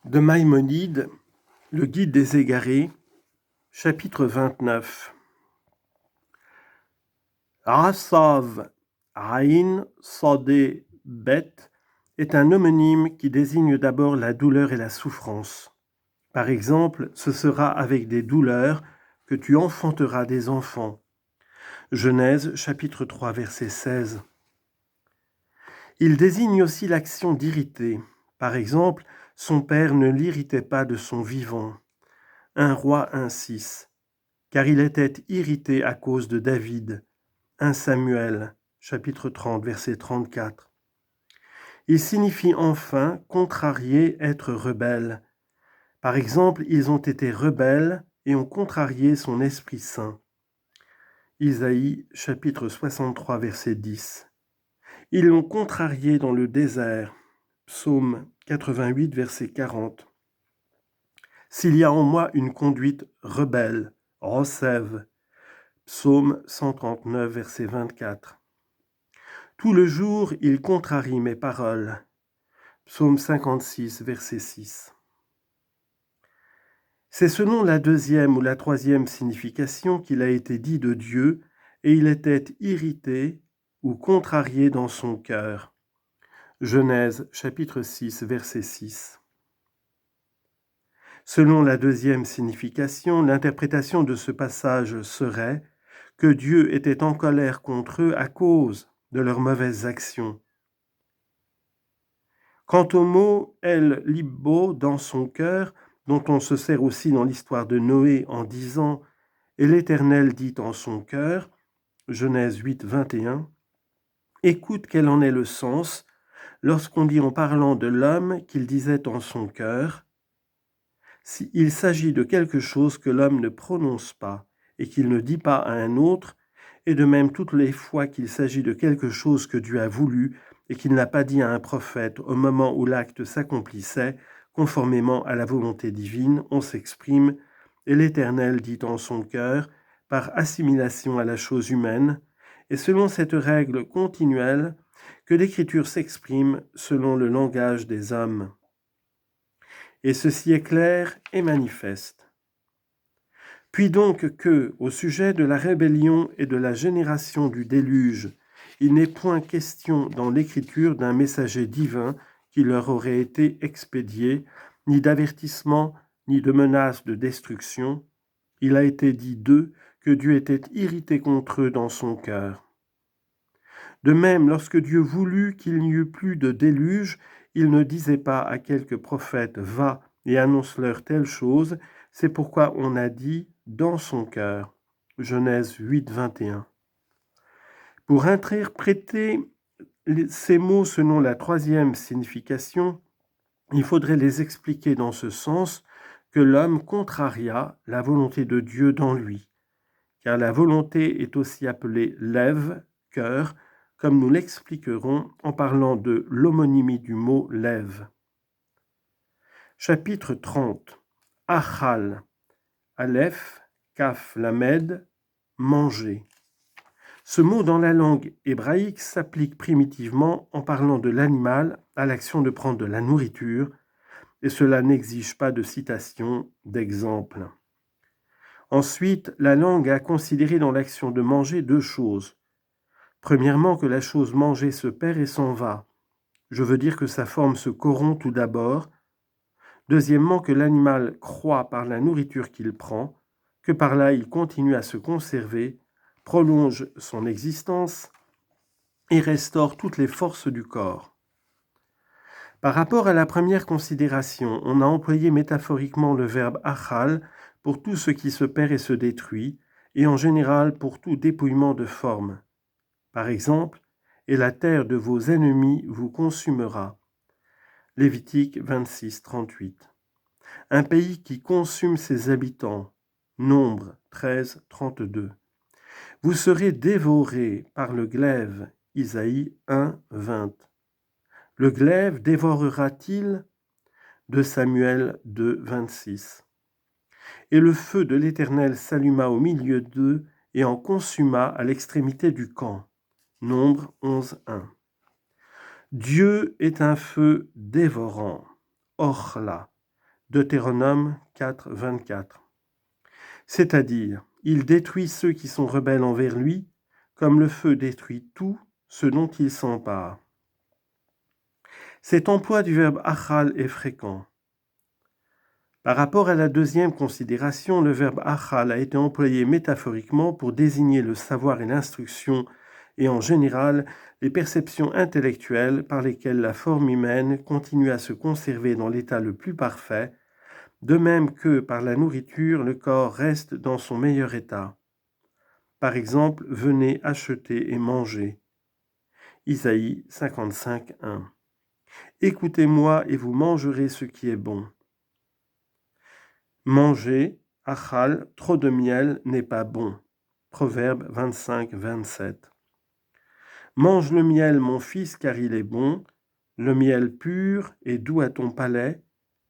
De Maïmonide, le Guide des égarés, chapitre 29. Rasav Aïn Sadeh Bet est un homonyme qui désigne d'abord la douleur et la souffrance. Par exemple, ce sera avec des douleurs que tu enfanteras des enfants. Genèse chapitre 3 verset 16. Il désigne aussi l'action d'irriter. Par exemple, son père ne l'irritait pas de son vivant. 1 Roi 1,6. Car il était irrité à cause de David. 1 Samuel, chapitre 30, verset 34. Il signifie enfin contrarier, être rebelle. Par exemple, ils ont été rebelles et ont contrarié son Esprit Saint. Isaïe, chapitre 63, verset 10. Ils l'ont contrarié dans le désert. Psaume 88, verset 40. S'il y a en moi une conduite rebelle, Rossève, Psaume 139, verset 24. Tout le jour, il contrarie mes paroles. Psaume 56, verset 6. C'est selon la deuxième ou la troisième signification qu'il a été dit de Dieu, et il était irrité ou contrarié dans son cœur. Genèse, chapitre 6, verset 6. Selon la deuxième signification, l'interprétation de ce passage serait que Dieu était en colère contre eux à cause de leurs mauvaises actions. Quant au mot El Libbo dans son cœur, dont on se sert aussi dans l'histoire de Noé en disant « Et l'Éternel dit en son cœur » Genèse 8, 21, écoute quel en est le sens lorsqu'on dit en parlant de l'homme qu'il disait en son cœur « Il s'agit de quelque chose que l'homme ne prononce pas et qu'il ne dit pas à un autre, et de même toutes les fois qu'il s'agit de quelque chose que Dieu a voulu et qu'il n'a pas dit à un prophète au moment où l'acte s'accomplissait, conformément à la volonté divine, on s'exprime « Et l'Éternel dit en son cœur » par assimilation à la chose humaine, et selon cette règle continuelle que l'Écriture s'exprime selon le langage des hommes. Et ceci est clair et manifeste. Puis donc que, au sujet de la rébellion et de la génération du déluge, il n'est point question dans l'Écriture d'un messager divin qui leur aurait été expédié, ni d'avertissement, ni de menace de destruction. Il a été dit d'eux que Dieu était irrité contre eux dans son cœur. De même, lorsque Dieu voulut qu'il n'y eût plus de déluge, il ne disait pas à quelque prophète « Va et annonce-leur telle chose », c'est pourquoi on a dit « dans son cœur ». Genèse 8, 21. Pour interpréter ces mots selon la troisième signification, il faudrait les expliquer dans ce sens que l'homme contraria la volonté de Dieu dans lui, car la volonté est aussi appelée lève, cœur, comme nous l'expliquerons en parlant de l'homonymie du mot lève. Chapitre 30. Achal, Aleph, Kaf, Lamed, manger. Ce mot dans la langue hébraïque s'applique primitivement en parlant de l'animal à l'action de prendre de la nourriture, et cela n'exige pas de citation, d'exemple. Ensuite, la langue a considéré dans l'action de manger deux choses. Premièrement, que la chose mangée se perd et s'en va. Je veux dire que sa forme se corrompt tout d'abord. Deuxièmement, que l'animal croît par la nourriture qu'il prend, que par là il continue à se conserver, prolonge son existence et restaure toutes les forces du corps. Par rapport à la première considération, on a employé métaphoriquement le verbe achal pour tout ce qui se perd et se détruit, et en général pour tout dépouillement de forme. Par exemple, « Et la terre de vos ennemis vous consumera » Lévitique 26, 38. Un pays qui consume ses habitants. Nombre 13, 32. Vous serez dévorés par le glaive. Isaïe 1, 20. Le glaive dévorera-t-il 2 Samuel 2, 26. Et le feu de l'Éternel s'alluma au milieu d'eux et en consuma à l'extrémité du camp. Nombre 11, 1. Dieu est un feu dévorant. Orla. Deutéronome 4, 24. C'est-à-dire, il détruit ceux qui sont rebelles envers lui, comme le feu détruit tout ce dont il s'empare. Cet emploi du verbe achal est fréquent. Par rapport à la deuxième considération, le verbe achal a été employé métaphoriquement pour désigner le savoir et l'instruction, et en général les perceptions intellectuelles par lesquelles la forme humaine continue à se conserver dans l'état le plus parfait, de même que par la nourriture, le corps reste dans son meilleur état. Par exemple, venez acheter et manger. Isaïe 55, 1. Écoutez-moi et vous mangerez ce qui est bon. Manger, achal, trop de miel n'est pas bon. Proverbe 25, 27. Mange le miel, mon fils, car il est bon, le miel pur et doux à ton palais,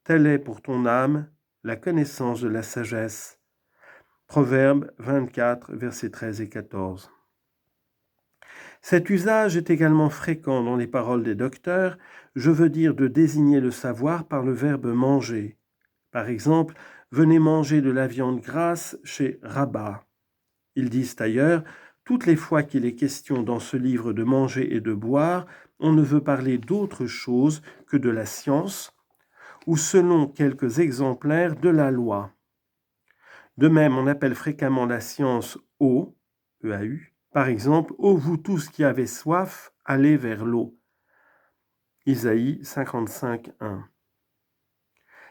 tel est pour ton âme la connaissance de la sagesse. Proverbe 24, versets 13 et 14. Cet usage est également fréquent dans les paroles des docteurs, je veux dire de désigner le savoir par le verbe manger. Par exemple, venez manger de la viande grasse chez Rabat. Ils disent ailleurs, toutes les fois qu'il est question dans ce livre de manger et de boire, on ne veut parler d'autre chose que de la science, ou selon quelques exemplaires de la loi. De même, on appelle fréquemment la science eau, EAU, par exemple, ô vous tous qui avez soif, allez vers l'eau. Isaïe 55, 1.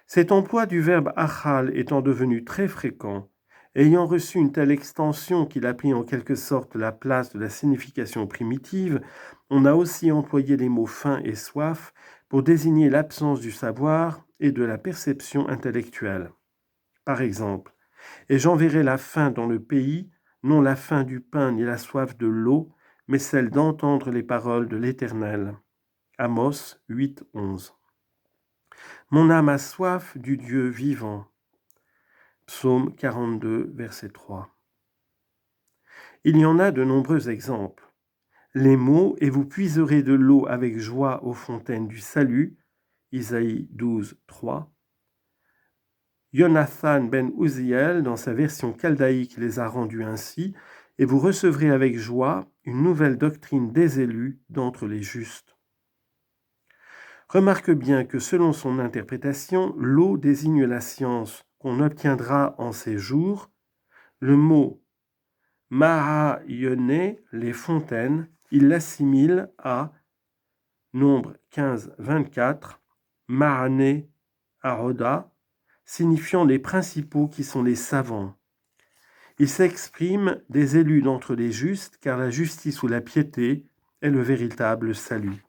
Cet emploi du verbe achal étant devenu très fréquent, ayant reçu une telle extension qu'il a pris en quelque sorte la place de la signification primitive, on a aussi employé les mots faim et soif pour désigner l'absence du savoir et de la perception intellectuelle. Par exemple, et j'enverrai la faim dans le pays, non la faim du pain ni la soif de l'eau, mais celle d'entendre les paroles de l'Éternel. Amos 8, 11. Mon âme a soif du Dieu vivant. Psaume 42, verset 3. Il y en a de nombreux exemples. Les mots « et vous puiserez de l'eau avec joie aux fontaines du salut » Isaïe 12, 3. Jonathan ben Uziel, dans sa version chaldéique, les a rendus ainsi, et vous recevrez avec joie une nouvelle doctrine des élus d'entre les justes. Remarque bien que selon son interprétation, l'eau désigne la science qu'on obtiendra en ces jours. Le mot Mahayene, les fontaines, il l'assimile à nombre 15, 24, Mahane Aroda, signifiant les principaux qui sont les savants. Il s'exprime des élus d'entre les justes, car la justice ou la piété est le véritable salut.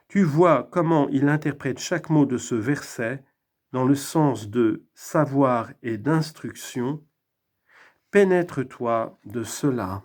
Tu vois comment il interprète chaque mot de ce verset dans le sens de savoir et d'instruction. Pénètre-toi de cela.